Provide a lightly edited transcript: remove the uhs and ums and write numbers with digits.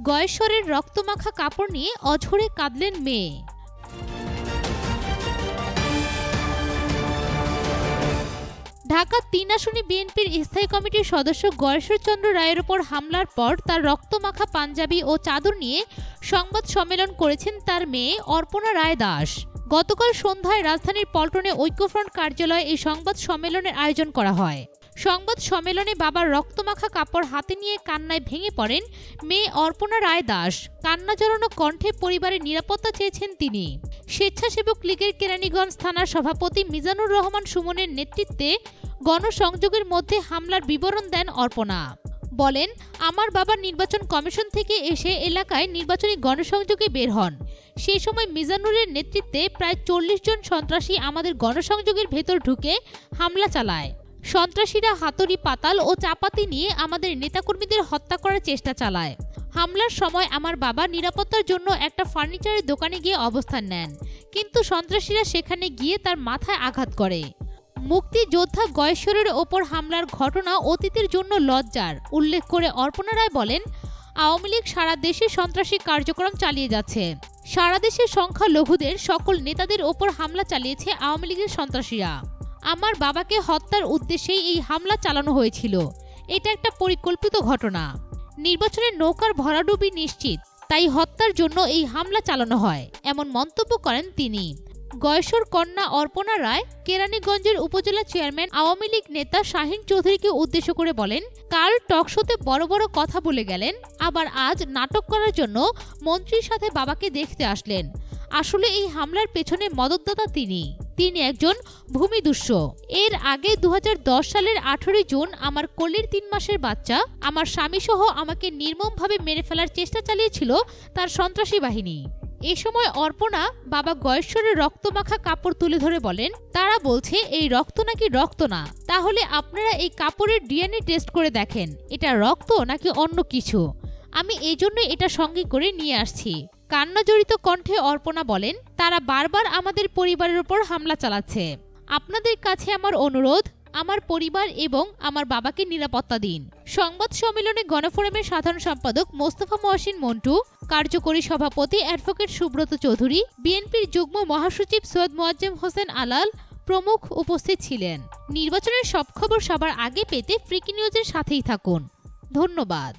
গয়েশ্বরের রক্তমাখা কাপড় নিয়ে অঝরে কাঁদলেন মেয়ে। ঢাকা ৩ আসনে বিএনপির স্থায়ী কমিটির সদস্য গয়েশ্বর চন্দ্র রায়ের ওপর হামলার পর তার রক্তমাখা পাঞ্জাবি ও চাদর নিয়ে সংবাদ সম্মেলন করেছেন তার মেয়ে অর্পণা রায় দাস। গতকাল সন্ধ্যায় রাজধানীর পল্টনে ঐক্যফ্রন্ট কার্যালয়ে এই সংবাদ সম্মেলনের আয়োজন করা হয়। সংবাদ সম্মেলনে বাবার রক্তমাখা কাপড় হাতে নিয়ে কান্নায় ভেঙে পড়েন মেয়ে অর্পণা রায় দাস। কান্না জড়ানো কণ্ঠে পরিবারের নিরাপত্তা চেয়েছেন তিনি। স্বেচ্ছাসেবক লীগের কেরানীগঞ্জ থানার সভাপতি মিজানুর রহমান সুমনের নেতৃত্বে গণসংযোগের মধ্যে হামলার বিবরণ দেন অর্পণা। বলেন, আমার বাবা নির্বাচন কমিশন থেকে এসে এলাকায় নির্বাচনী গণসংযোগে বের হন। সেই সময় মিজানুরের নেতৃত্বে প্রায় ৪০ জন সন্ত্রাসী আমাদের গণসংযোগের ভেতর ঢুকে হামলা চালায়। সন্ত্রাসীরা হাতুড়ি, পাতাল ও চাপাতি নিয়ে আমাদের নেতাকর্মীদের হত্যা করার চেষ্টা চালায়। হামলার সময় আমার বাবা নিরাপত্তার জন্য একটা ফার্নিচারের দোকানে গিয়ে অবস্থান নেন, কিন্তু সন্ত্রাসীরা সেখানে গিয়ে তার মাথায় আঘাত করে। মুক্তিযোদ্ধা গয়েশ্বরের ওপর হামলার ঘটনা অতীতের জন্য লজ্জার উল্লেখ করে অর্পণা রায় বলেন, আওয়ামী লীগ সারা দেশে সন্ত্রাসী কার্যক্রম চালিয়ে যাচ্ছে। সারা দেশের সংখ্যালঘুদের সকল নেতাদের ওপর হামলা চালিয়েছে আওয়ামী লীগের সন্ত্রাসীরা। আমার বাবাকে হত্যার উদ্দেশ্যেই এই হামলা চালানো হয়েছিল। এটা একটা পরিকল্পিত ঘটনা। নির্বাচনের নৌকার ভরাডুবি নিশ্চিত, তাই হত্যার জন্য এই হামলা চালানো হয়, এমন মন্তব্য করেন তিনি। গয়েশ্বর কন্যা অর্পণা রায় কেরানীগঞ্জের উপজেলা চেয়ারম্যান আওয়ামী লীগ নেতা শাহিন চৌধুরীকে উদ্দেশ্য করে বলেন, কাল টকশোতে বড় বড় কথা বলে গেলেন, আবার আজ নাটক করার জন্য মন্ত্রীর সাথে বাবাকে দেখতে আসলেন। আসলে এই হামলার পেছনে মদতদাতা তিনি একজন ভূমিদস্যু। এর আগে ২০১০ সালের ১৮ জুন আমার কোলের ৩ মাসের বাচ্চা আমার স্বামীসহ আমাকে নির্মমভাবে মেরে ফেলার চেষ্টা চালিয়েছিল তার সন্ত্রাসী বাহিনী। এ সময় অর্পণা বাবা গয়েশ্বরের রক্তমাখা কাপড় তুলে ধরে বলেন, তারা বলছে এই রক্ত নাকি রক্ত না। তাহলে আপনারা এই কাপড়ের ডিএনএ টেস্ট করে দেখেন, এটা রক্ত নাকি অন্য কিছু। আমি এই জন্যই এটা সঙ্গে করে নিয়ে আসছি। কান্নাজড়িত কণ্ঠে অর্পণা বলেন, তারা বারবার আমাদের পরিবারের উপর হামলা চালাচ্ছে। আপনাদের কাছে আমার অনুরোধ, আমার পরিবার এবং আমার বাবাকে নিরাপত্তা দিন। সংবাদ সম্মেলনে গণফোরামের সাধারণ সম্পাদক মোস্তফা মহসিন মন্টু, কার্যকরী সভাপতি অ্যাডভোকেট সুব্রত চৌধুরী, বিএনপির যুগ্ম মহাসচিব সৈয়দ মোয়াজ্জেম হোসেন আলাল প্রমুখ উপস্থিত ছিলেন। নির্বাচনের সব খবর সবার আগে পেতে ফ্রিকি নিউজের সাথেই থাকুন। ধন্যবাদ।